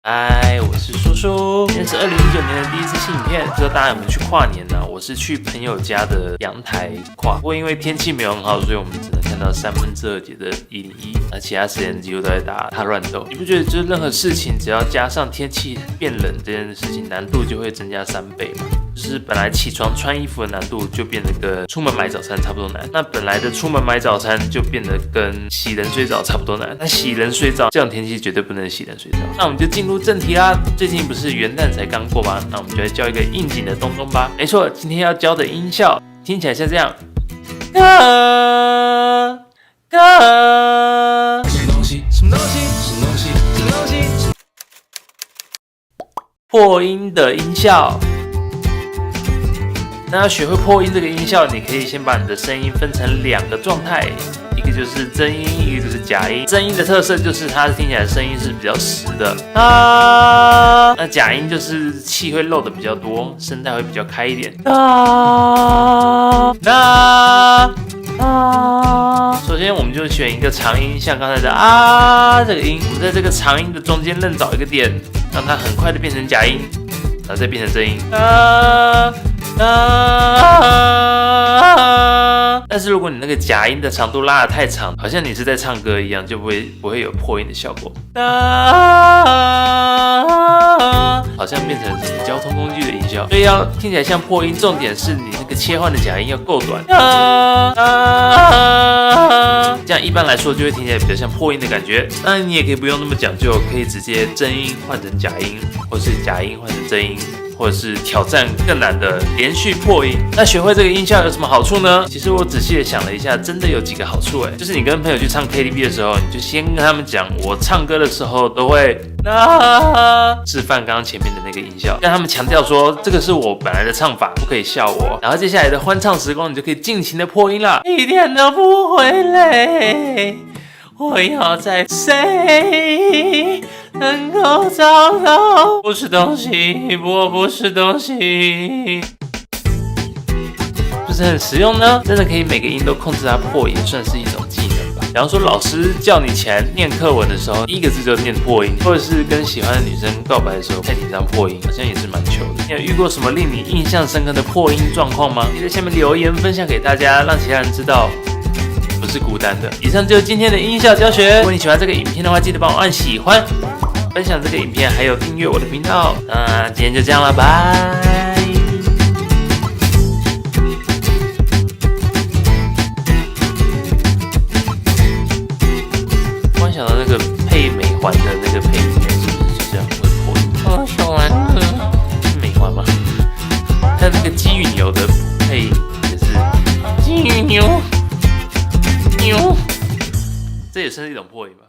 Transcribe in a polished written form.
嗨，我是叔叔。今天是2019年的第一次新影片，不知道大家有没有去跨年呢？我是去朋友家的阳台跨，不过因为天气没有很好，所以我们只能看到2/3节的101，那其他时间几乎都在打大乱斗。你不觉得就是任何事情只要加上天气变冷这件事情，难度就会增加3倍吗？就是本来起床穿衣服的难度就变得跟出门买早餐差不多难，那本来的出门买早餐就变得跟洗冷水澡差不多难。那洗冷水澡这种天气绝对不能洗冷水澡。那我们就进入正题啦。最近不是元旦才刚过吗？那我们就来教一个应景的东东吧。没错，今天要教的音效听起来像这样。什么东西？什么东西？什么东西？什么东西？破音的音效。那要学会破音这个音效，你可以先把你的声音分成2个状态，一个就是真音，一个就是假音。真音的特色就是它听起来声音是比较实的啊，那假音就是气会漏的比较多，声带会比较开一点首先我们就选一个长音，像刚才的啊这个音，我们在这个长音的中间愣找一个点，让它很快的变成假音，然后再变成真音但是如果你那个假音的长度拉得太长，好像你是在唱歌一样，就不会有破音的效果。好像变成什么交通工具的音效，所以要听起来像破音。重点是你那个切换的假音要够短，这样一般来说就会听起来比较像破音的感觉。当然你也可以不用那么讲究，可以直接真音换成假音，或是假音换成真音。或者是挑战更难的连续破音。那学会这个音效有什么好处呢？其实我仔细的想了一下，真的有几个好处就是你跟朋友去唱 KTV 的时候，你就先跟他们讲，我唱歌的时候都会示范刚刚前面的那个音效，让他们强调说这个是我本来的唱法，不可以笑我。然后接下来的欢唱时光，你就可以尽情的破音啦，一点都不会累。我要在谁能够找到？不是东西，我不是东西，不是很实用呢？真的可以每个音都控制它破音，算是一种技能吧。比方说，老师叫你起来念课文的时候，第一个字就念破音，或者是跟喜欢的女生告白的时候太紧张破音，好像也是蛮糗的。你有遇过什么令你印象深刻的破音状况吗？可以在下面留言分享给大家，让其他人知道。不是孤单的。以上就是今天的音效教学。如果你喜欢这个影片的话，记得帮我按喜欢、分享这个影片，还有订阅我的频道。那今天就这样了，拜。突然想到那个配美环的那个配音员是不是就这样会破音？小丸子是美环吗？还有那个鸡与牛的配音也是鸡与牛。这也算是一种破音吧。